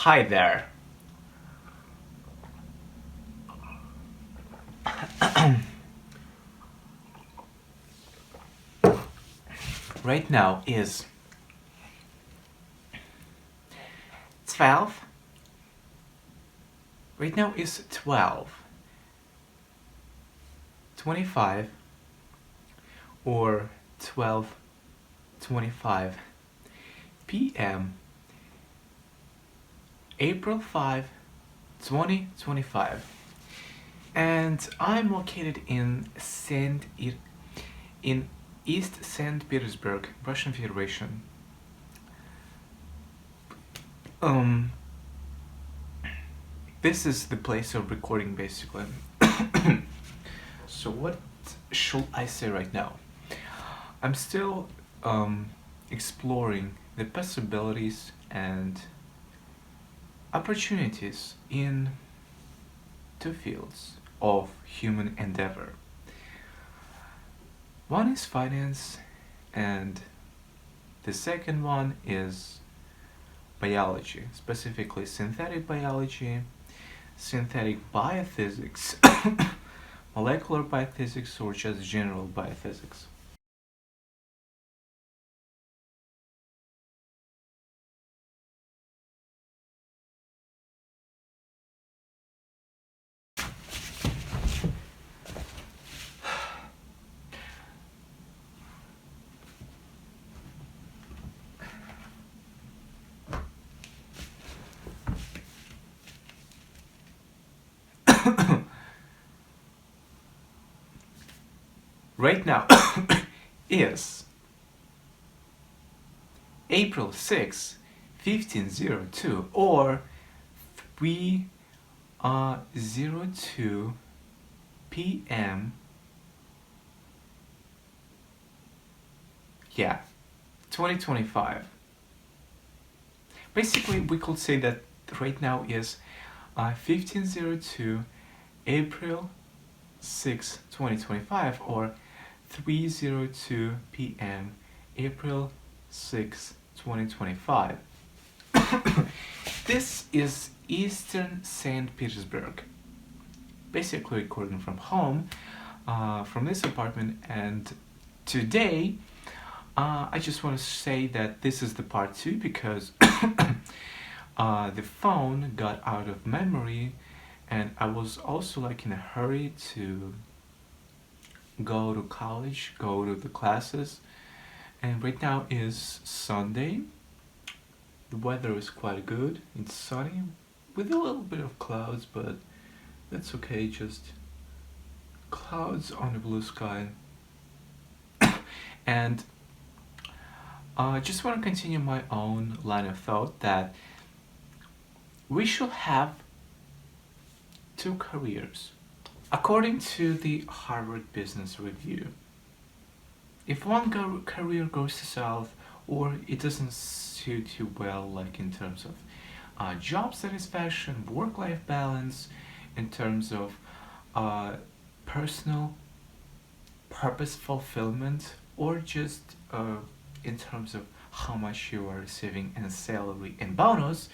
Hi there. Right now is 12. Right now is 12:25 or 12:25 p.m. April 5, 2025. And I'm located in East St. Petersburg, Russian Federation. Um this is the place of recording basically. So what should I say right now? I'm still exploring the possibilities and opportunities in two fields of human endeavor. One is finance, and the second one is biology, specifically synthetic biology, synthetic biophysics, molecular biophysics, or just general biophysics. Right now is April 6, 1502 or 3:02 p.m. Yeah, 2025. Basically, we could say that right now is 1502 April 6, 2025 or 3:02 p.m. April 6, 2025. This is Eastern St. Petersburg. Basically recording from home, from this apartment, and today I just want to say that this is the part 2 because the phone got out of memory and I was also like in a hurry to go to college, go to the classes, and right now is Sunday. The weather is quite good. It's sunny with a little bit of clouds, but that's okay, just clouds on the blue sky. And I just want to continue my own line of thought that we should have two careers. According to the Harvard Business Review, if one career goes south or it doesn't suit you well, like in terms of job satisfaction, work-life balance, in terms of personal purpose fulfillment, or just in terms of how much you are receiving in salary and bonus,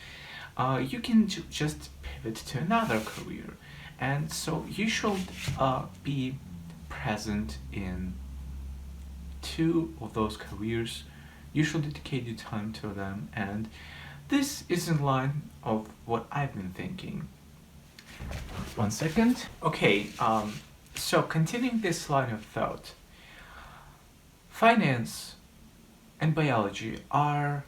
you can just pivot to another career. And so you should be present in two of those careers. You should dedicate your time to them, and this is in line of what I've been thinking. 1 second. Okay, so continuing this line of thought, finance and biology are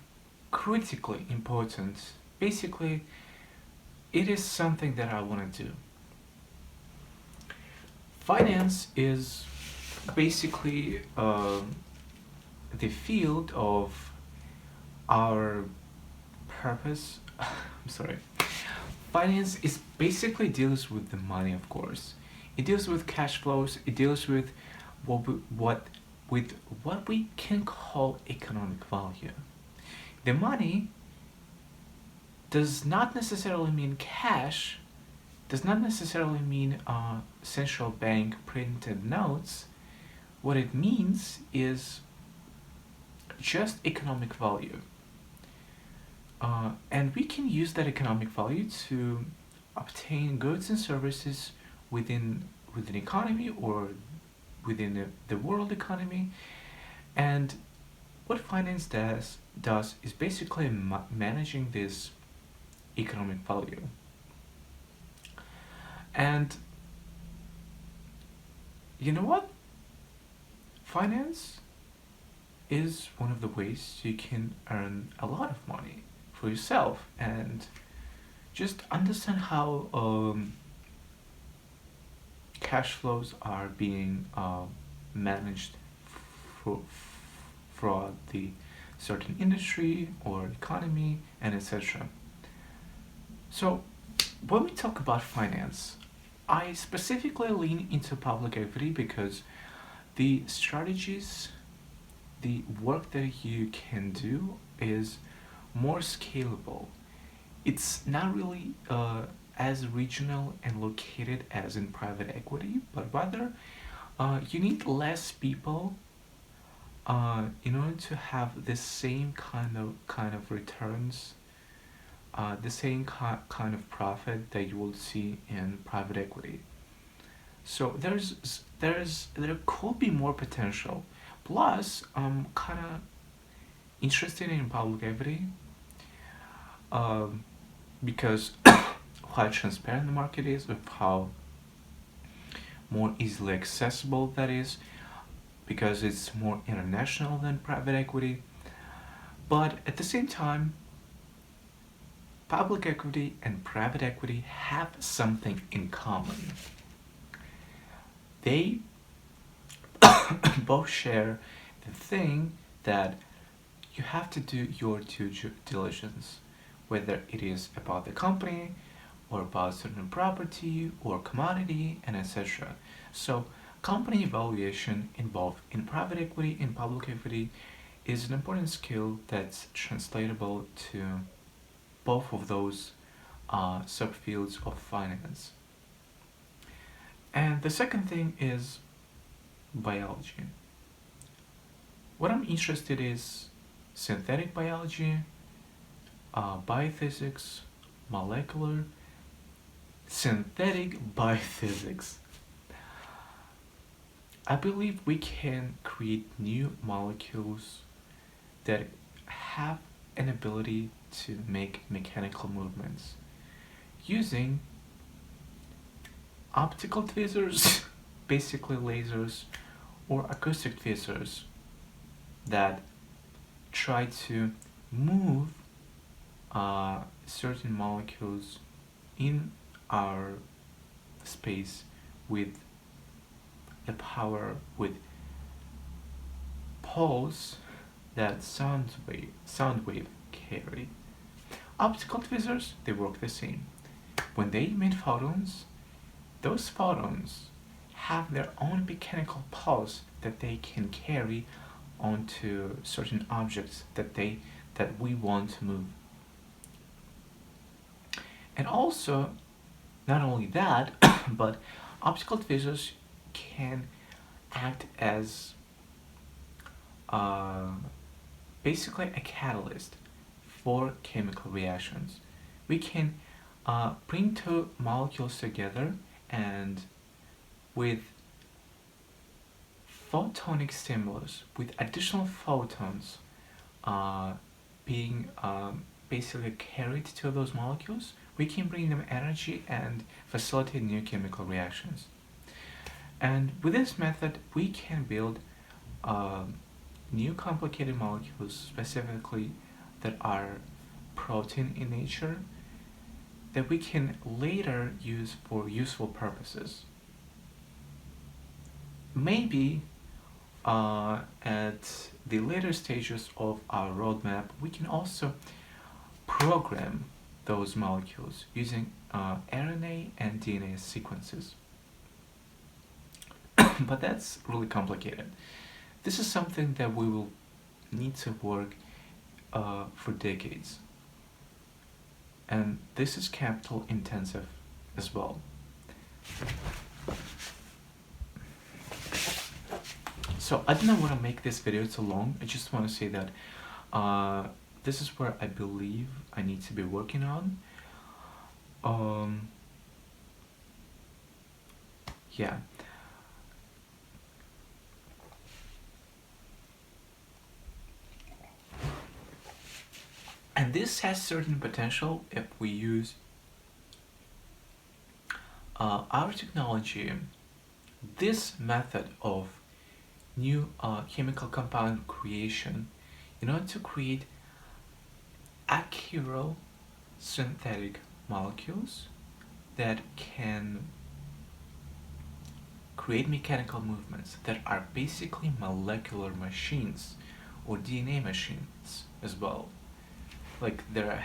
critically important. Basically, it is something that I want to do. Finance is basically the field of our purpose. I'm sorry. Finance is basically deals with the money, of course. It deals with cash flows. It deals with what we can call economic value. The money does not necessarily mean cash, does not necessarily mean central bank printed notes. What it means is just economic value. And we can use that economic value to obtain goods and services within within economy or within the world economy. And what finance does is basically managing this economic value. And you know what? Finance is one of the ways you can earn a lot of money for yourself, and just understand how cash flows are being managed for, throughout the certain industry or economy and etc. So when we talk about finance, I specifically lean into public equity because the strategies, the work that you can do is more scalable. It's not really as regional and located as in private equity, but rather you need less people in order to have the same kind of returns, the same kind of profit that you will see in private equity. So there could be more potential. Plus, I'm kind of interested in public equity um, because how transparent the market is, of how more easily accessible that is, because it's more international than private equity. But at the same time, public equity and private equity have something in common. They both share the thing that you have to do your due diligence, whether it is about the company or about certain property or commodity and etc. So company evaluation involved in private equity and public equity is an important skill that's translatable to both of those subfields of finance. And the second thing is biology. What I'm interested in is synthetic biology, biophysics, molecular, synthetic biophysics. I believe we can create new molecules that have an ability to make mechanical movements using optical tweezers, basically lasers, or acoustic tweezers that try to move certain molecules in our space with the power, with pulse that sound wave carry. Optical tweezers, they work the same. When they emit photons, those photons have their own mechanical pulse that they can carry onto certain objects that we want to move. And also, not only that, but optical tweezers can act as uh, basically a catalyst for chemical reactions. We can bring two molecules together, and with photonic stimulus, with additional photons being basically carried to those molecules, we can bring them energy and facilitate new chemical reactions. And with this method, we can build new complicated molecules specifically that are protein in nature that we can later use for useful purposes. Maybe at the later stages of our roadmap, we can also program those molecules using RNA and DNA sequences. But that's really complicated. This is something that we will need to work for decades. And this is capital intensive as well. So I do not want to make this video too long. I just want to say that this is where I believe I need to be working on. Um, yeah. And this has certain potential if we use our technology, this method of new chemical compound creation, in order to create accurate synthetic molecules that can create mechanical movements that are basically molecular machines or DNA machines as well. Like there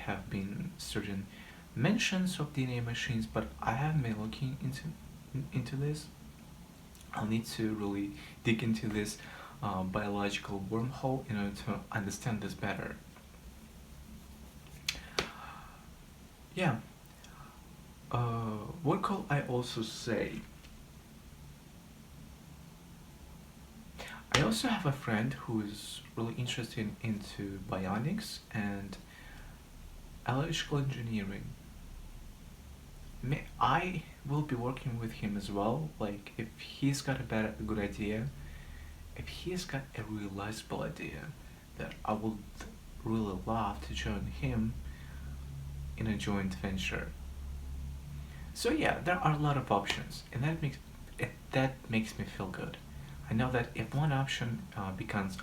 have been certain mentions of DNA machines, but I haven't been looking into this. I'll need to really dig into this biological wormhole in order to understand this better. Yeah. What could I also say? I also have a friend who is really interested into bionics and electrical engineering. I will be working with him as well. Like if he's got a good idea, if he's got a realizable idea, that I would really love to join him in a joint venture. So yeah, there are a lot of options, and that makes me feel good. I know that if one option becomes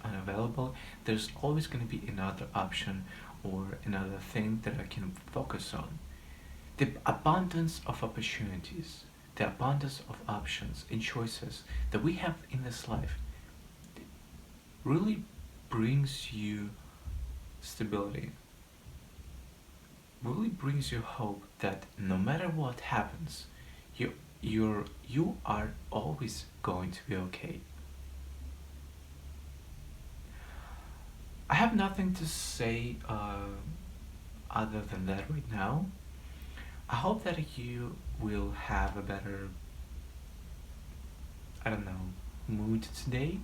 unavailable, there's always going to be another option or another thing that I can focus on. The abundance of opportunities, the abundance of options and choices that we have in this life really brings you stability, really brings you hope that no matter what happens, you are always going to be okay. I have nothing to say other than that right now. I hope that you will have a better, I don't know, mood today.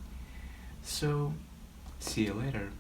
So, see you later.